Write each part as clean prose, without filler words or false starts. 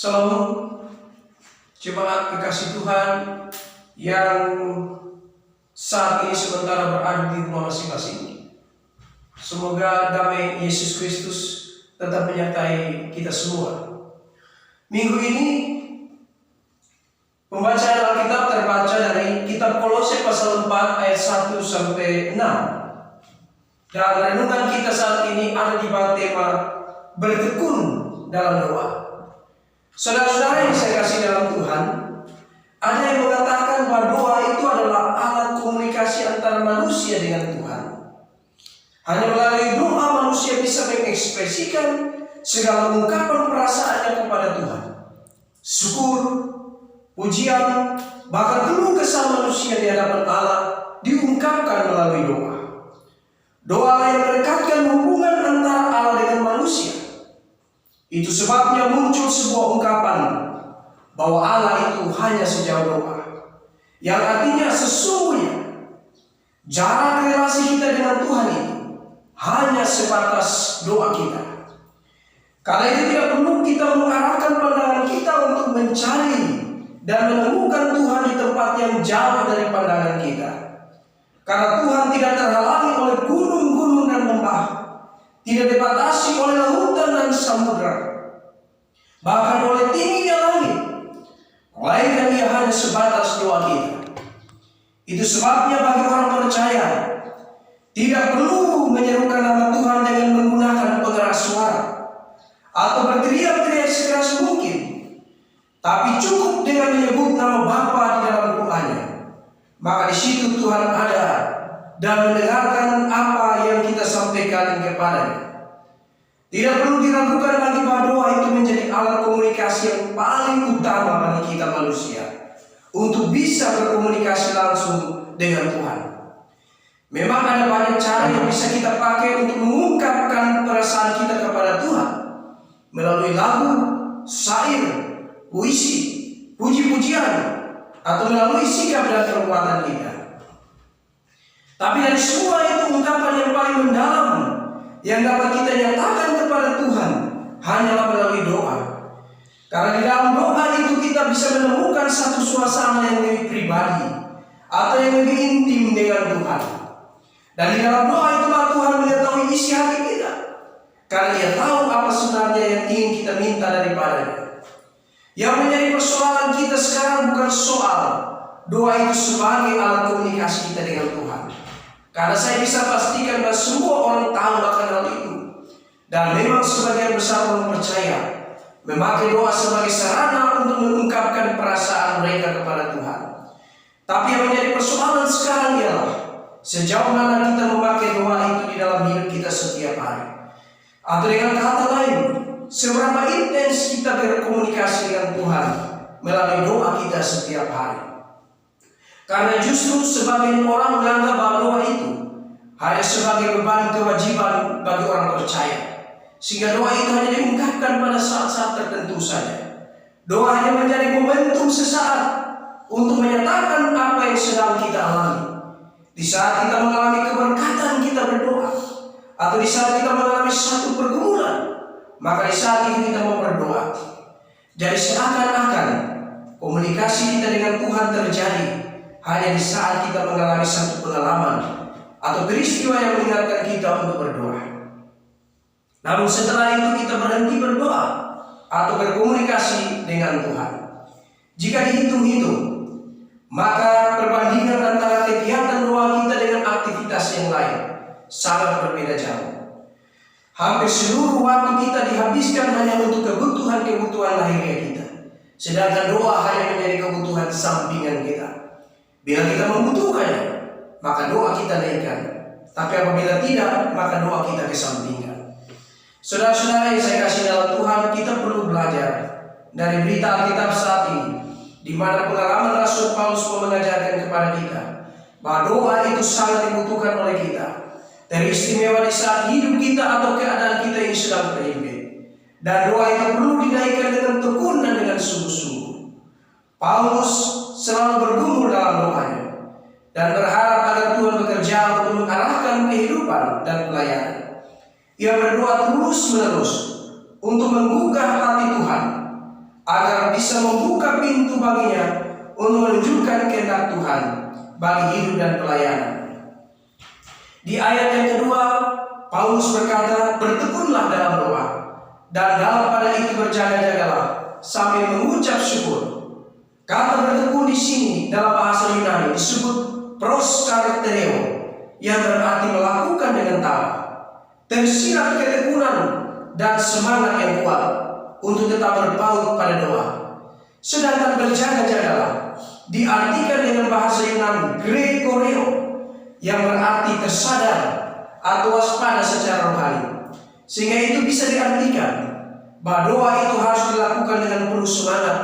Shalom, jemaat kekasih Tuhan yang saat ini sementara berada di rumah masing-masing. Semoga damai Yesus Kristus tetap menyertai kita semua. Minggu ini pembacaan Alkitab terbaca dari kitab Kolose pasal 4 ayat 1 sampai 6. Dan renungan kita saat ini ada di bawah tema bertekun dalam doa. Saudara-saudara yang saya kasih dalam Tuhan, ada yang mengatakan bahwa doa itu adalah alat komunikasi antara manusia dengan Tuhan. Hanya melalui doa manusia bisa mengekspresikan segala ungkapan perasaannya kepada Tuhan. Syukur, pujian, bahkan keluh kesah manusia di hadapan Allah diungkapkan melalui doa. Doa yang merekatkan hubungan antara Allah dengan manusia. Itu sebabnya muncul sebuah ungkapan bahwa Allah itu hanya sejauh doa, yang artinya sesungguhnya jarak relasi kita dengan Tuhan itu hanya sebatas doa kita. Karena itu tidak perlu kita mengarahkan pandangan kita untuk mencari dan menemukan Tuhan di tempat yang jauh dari pandangan kita. Karena Tuhan tidak terhalangi oleh gunung-gunung dan lembah, tidak dibatasi oleh lautan dan samudra, bahkan oleh tingginya langit, melainkan Ia hanya sebatas doa kita. Itu sebabnya bagi orang percaya tidak perlu menyerukan nama Tuhan dengan menggunakan pengeras suara atau berteriak-teriak sekeras mungkin, tapi cukup dengan menyebut nama Bapa di dalam doanya. Maka di situ Tuhan ada dan mendengarkan apa yang kita sampaikan kepadanya. Tidak perlu diragukan lagi bahwa doa itu menjadi alat komunikasi yang paling utama bagi kita manusia untuk bisa berkomunikasi langsung dengan Tuhan. Memang ada banyak cara yang bisa kita pakai untuk mengungkapkan perasaan kita kepada Tuhan, melalui lagu, syair, puisi, puji-pujian, atau melalui sikap dan perbuatan kita. Tapi dari semua itu, ungkapan yang paling mendalam yang dapat kita nyatakan kepada Tuhan hanyalah melalui doa. Karena di dalam doa itu kita bisa menemukan satu suasana yang lebih pribadi atau yang lebih intim dengan Tuhan. Dan di dalam doa itulah Tuhan mengetahui isi hati kita, karena Ia tahu apa sebenarnya yang ingin kita minta daripadanya. Yang menjadi persoalan kita sekarang bukan soal doa itu sebagai alat komunikasi kita dengan Tuhan. Karena saya bisa pastikan bahwa semua orang tahu akan hal itu. Dan memang sebagian besar orang percaya memakai doa sebagai sarana untuk mengungkapkan perasaan mereka kepada Tuhan. Tapi yang menjadi persoalan sekarang ialah sejauh mana kita memakai doa itu di dalam hidup kita setiap hari. Atau dengan kata lain, seberapa intens kita berkomunikasi dengan Tuhan melalui doa kita setiap hari. Karena justru sebagian orang menganggap bahwa doa itu hanya sebagai beban kewajiban bagi orang percaya, sehingga doa itu hanya diungkapkan pada saat-saat tertentu saja. Doa hanya menjadi momentum sesaat untuk menyatakan apa yang sedang kita alami. Di saat kita mengalami keberkatan kita berdoa, atau di saat kita mengalami satu pergumulan, maka di saat itu kita mau berdoa. Jadi seakan-akan komunikasi kita dengan Tuhan terjadi hanya di saat kita mengalami satu pengalaman atau peristiwa yang mengingatkan kita untuk berdoa. Namun setelah itu kita berhenti berdoa atau berkomunikasi dengan Tuhan. Jika dihitung-hitung, maka perbandingan antara kegiatan doa kita dengan aktivitas yang lain sangat berbeda jauh. Hampir seluruh waktu kita dihabiskan hanya untuk kebutuhan-kebutuhan lahiriah kita, sedangkan doa hanya menjadi kebutuhan sampingan kita. Bila kita membutuhkannya, maka doa kita naikkan. Tapi apabila tidak, maka doa kita kesampingkan. Saudara-saudara yang saya kasih dalam Tuhan, kita perlu belajar dari berita Alkitab saat ini, di mana pengalaman Rasul Paulus mengajarkan kepada kita bahwa doa itu sangat dibutuhkan oleh kita, teristimewa di saat hidup kita atau keadaan kita yang sedang terhimpit. Dan doa itu perlu dinaikkan dengan tekun dan dengan sungguh-sungguh. Paulus selalu bergumul dalam doanya dan berharap agar Tuhan bekerja untuk mengarahkan kehidupan dan pelayanan. Ia berdoa terus-menerus untuk menggugah hati Tuhan agar bisa membuka pintu baginya untuk menunjukkan kehendak Tuhan bagi hidup dan pelayanan. Di ayat yang kedua, Paulus berkata, bertekunlah dalam doa, dan dalam pada itu berjaga-jagalah sambil mengucap syukur. Kata bertekun di sini dalam bahasa Yunani disebut proskartereo, yang berarti melakukan dengan tabah, tersirat ketekunan dan semangat yang kuat untuk tetap berpaut pada doa. Sedangkan berjaga-jagalah diartikan dengan bahasa Yunani grekoreo, yang berarti tersadar atau waspada secara rohani. Sehingga itu bisa diartikan bahwa doa itu harus dilakukan dengan penuh semangat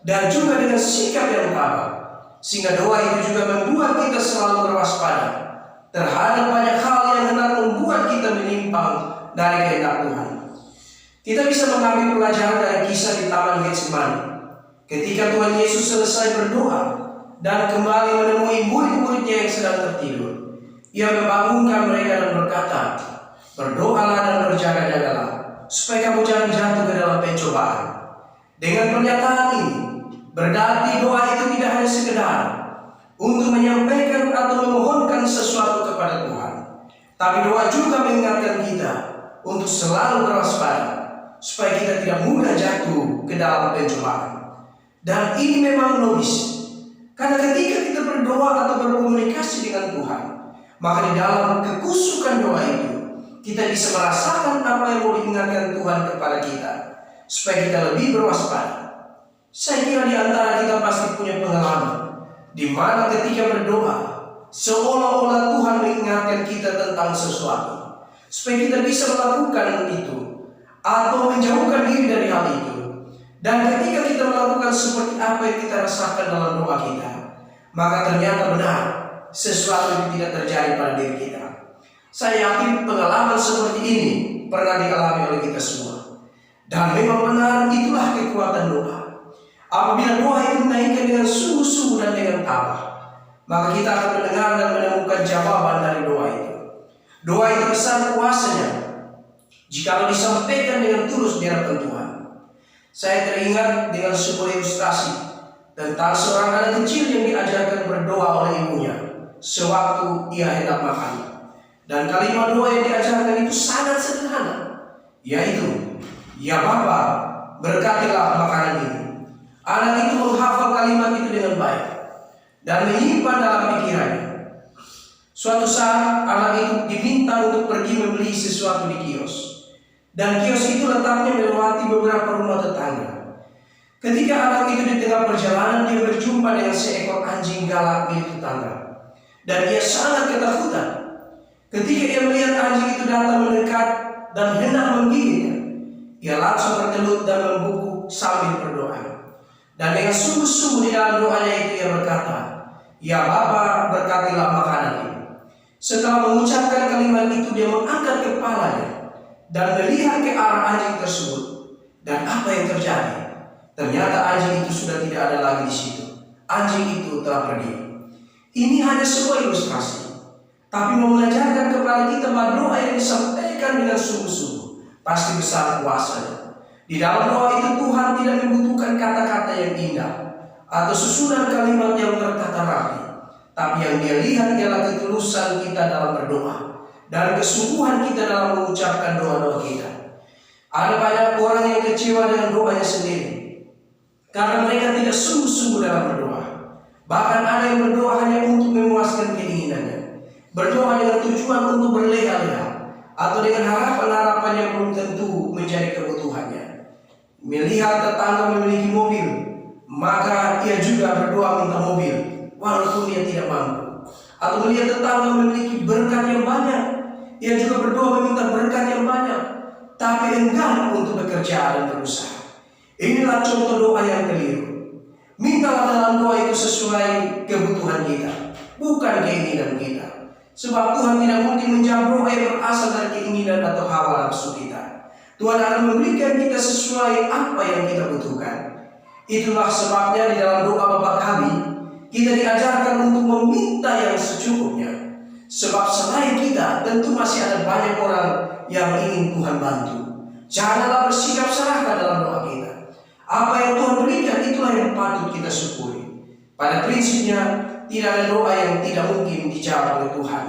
dan juga dengan sikap yang tabah. Sehingga doa itu juga membuat kita selalu berwaspada terhadap banyak hal yang hendak membuat kita menyimpang dari kehendak Tuhan. Kita bisa mengambil pelajaran dari kisah di Taman Getsemani. Ketika Tuhan Yesus selesai berdoa dan kembali menemui murid-muridnya yang sedang tertidur, Ia membangunkan mereka dan berkata, berdoalah dan berjaga-jagalah supaya kamu jangan jatuh ke dalam pencobaan. Dengan pernyataan ini, berarti doa itu tidak hanya sekedar untuk menyampaikan atau memohonkan sesuatu kepada Tuhan, tapi doa juga mengingatkan kita untuk selalu berwaspada supaya kita tidak mudah jatuh ke dalam pencobaan. Dan ini memang logis, karena ketika kita berdoa atau berkomunikasi dengan Tuhan, maka di dalam kekusukan doa itu kita bisa merasakan apa yang mau diingatkan Tuhan kepada kita, supaya kita lebih berwaspada. Saya kira di antara kita pasti punya pengalaman di mana ketika berdoa seolah-olah Tuhan mengingatkan kita tentang sesuatu, supaya kita bisa melakukan itu atau menjauhkan diri dari hal itu. Dan ketika kita melakukan seperti apa yang kita rasakan dalam doa kita, maka ternyata benar sesuatu itu tidak terjadi pada diri kita. Saya yakin pengalaman seperti ini pernah dialami oleh kita semua. Dan memang benar itulah kekuatan doa. Apabila doa itu dinaikkan dengan sungguh-sungguh dan dengan tabah, maka kita akan mendengar dan menemukan jawaban dari doa itu. Doa itu besar kuasanya jikalau disampaikan dengan tulus di hadapan Tuhan. Saya teringat dengan sebuah ilustrasi tentang seorang anak kecil yang diajarkan berdoa oleh ibunya sewaktu ia hendak makan. Dan kalimat doa yang diajarkan itu sangat sederhana, yaitu, ya Bapa, berkatilah makanan ini. Anak itu menghafal kalimat itu dengan baik dan menyimpan dalam pikirannya. Suatu saat anak itu diminta untuk pergi membeli sesuatu di kios. Dan kios itu letaknya melewati beberapa rumah tetangga. Ketika anak itu di tengah perjalanan, dia berjumpa dengan seekor anjing galak milik tetangga. Dan ia sangat ketakutan. Ketika ia melihat anjing itu datang mendekat dan hendak menggigitnya, ia langsung bertelut dan membungkuk sambil berdoa. Dan dengan sungguh-sungguh di dalam doanya itu ia berkata, ya Bapa, berkatilah makanan ini. Setelah mengucapkan kalimat itu, dia mengangkat kepalanya dan melihat ke arah anjing tersebut. Dan apa yang terjadi? Ternyata anjing itu sudah tidak ada lagi di situ. Anjing itu telah pergi. Ini hanya sebuah ilustrasi, tapi mau mengajarkan kepada kita bahwa doa yang disampaikan dengan sungguh-sungguh pasti besar kuasanya. Di dalam doa itu Tuhan tidak membutuhkan kata-kata yang indah atau susunan kalimat yang tertata rapi, tapi yang Dia lihat ialah ketulusan kita dalam berdoa dan kesungguhan kita dalam mengucapkan doa-doa kita. Ada banyak orang yang kecewa dengan doanya sendiri karena mereka tidak sungguh-sungguh dalam berdoa. Bahkan ada yang berdoa hanya untuk memuaskan keinginannya, berdoa dengan tujuan untuk berleha-leha atau dengan harapan-harapan yang belum tentu menjadi kebutuhannya. Melihat tetangga memiliki mobil, maka ia juga berdoa minta mobil walaupun dia tidak mampu. Atau melihat tetangga memiliki berkat yang banyak, ia juga berdoa meminta berkat yang banyak, tapi enggan untuk bekerja dan berusaha. Inilah contoh doa yang keliru. Mintalah dalam doa itu sesuai kebutuhan kita, bukan keinginan kita. Sebab Tuhan tidak mungkin menjawab doa yang berasal dari keinginan atau hawa nafsu kita. Tuhan akan memberikan kita sesuai apa yang kita butuhkan. Itulah sebabnya di dalam doa Bapa Kami, kita diajarkan untuk meminta yang secukupnya. Sebab selain kita, tentu masih ada banyak orang yang ingin Tuhan bantu. Janganlah bersikap serakah dalam doa kita. Apa yang Tuhan berikan itulah yang patut kita syukuri. Pada prinsipnya tidak ada doa yang tidak mungkin dijawab oleh Tuhan.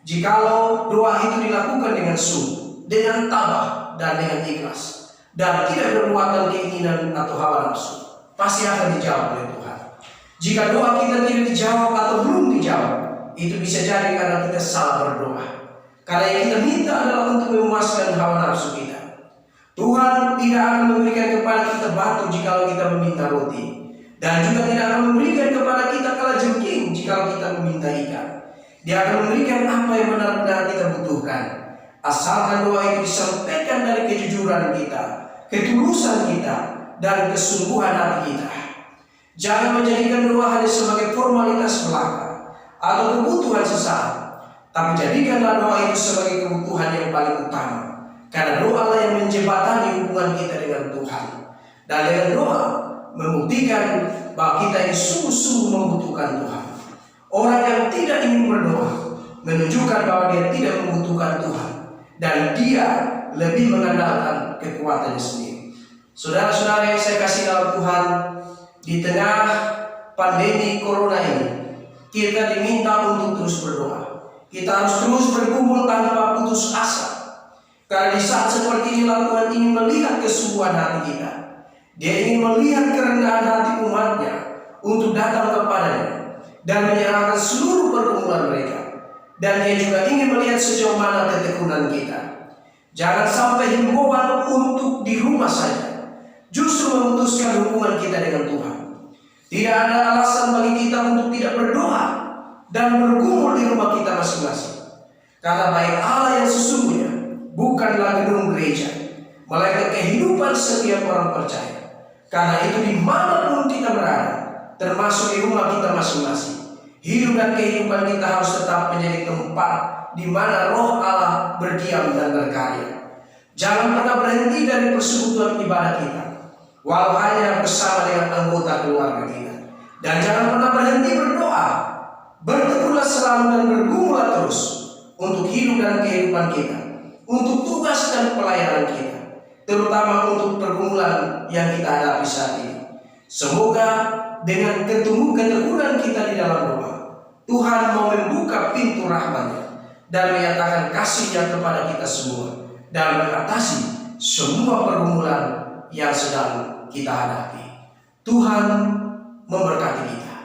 Jikalau doa itu dilakukan dengan sungguh, dengan tabah dan dengan ikhlas, dan tidak bermuatan keinginan atau hawa nafsu, pasti akan dijawab oleh Tuhan. Jika doa kita tidak dijawab atau belum dijawab, itu bisa jadi karena kita salah berdoa. Karena yang kita minta adalah untuk memuaskan hawa nafsu kita. Tuhan tidak akan memberikan kepada kita batu jikalau kita meminta roti, dan juga tidak akan memberikan kepada kita kalajengking jikalau kita meminta ikan. Dia akan memberikan apa yang benar-benar kita butuhkan, asalkan doa itu disampaikan dari kejujuran kita, ketulusan kita, dan kesungguhan hati kita. Jangan menjadikan doa hanya sebagai formalitas belaka atau kebutuhan sesaat, tapi jadikanlah doa itu sebagai kebutuhan yang paling utama. Karena doa lah yang menjembatani hubungan kita dengan Tuhan. Dan dengan doa membuktikan bahwa kita ini sungguh-sungguh membutuhkan Tuhan. Orang yang tidak ingin berdoa menunjukkan bahwa dia tidak membutuhkan Tuhan, dan dia lebih mengandalkan kekuatannya sendiri. Saudara-saudara yang saya kasih dalam Tuhan, di tengah pandemi corona ini, kita diminta untuk terus berdoa. Kita harus terus bergumul tanpa putus asa. Karena di saat seperti inilah Tuhan ingin melihat kesungguhan hati kita. Dia ingin melihat kerendahan hati umatnya untuk datang kepadanya dan menyerahkan seluruh pergumulan mereka. Dan dia juga ingin melihat sejauh mana ketekunan kita. Jangan sampai himbauan untuk di rumah saja justru memutuskan hubungan kita dengan Tuhan. Tidak ada alasan bagi kita untuk tidak berdoa dan bergumul di rumah kita masing-masing. Karena baik Allah yang sesungguhnya bukanlah gedung gereja, melainkan kehidupan setiap orang percaya. Karena itu dimanapun kita berada, termasuk di rumah kita masing-masing, hidup dan kehidupan kita harus tetap menjadi tempat di mana Roh Allah berdiam dan berkarya. Jangan pernah berhenti dari persekutuan ibadah kita, walau hanya bersama dengan anggota keluarga kita. Dan jangan pernah berhenti berdoa. Bertekunlah selalu dan bergumullah terus untuk hidup dan kehidupan kita, untuk tugas dan pelayanan kita, terutama untuk pergumulan yang kita hadapi saat ini. Semoga dengan ketekunan kita di dalam doa, Tuhan mau membuka pintu rahmat-Nya dan menyatakan kasih-Nya kepada kita semua, dan mengatasi semua pergumulan yang sedang kita hadapi. Tuhan memberkati kita.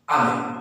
Amin.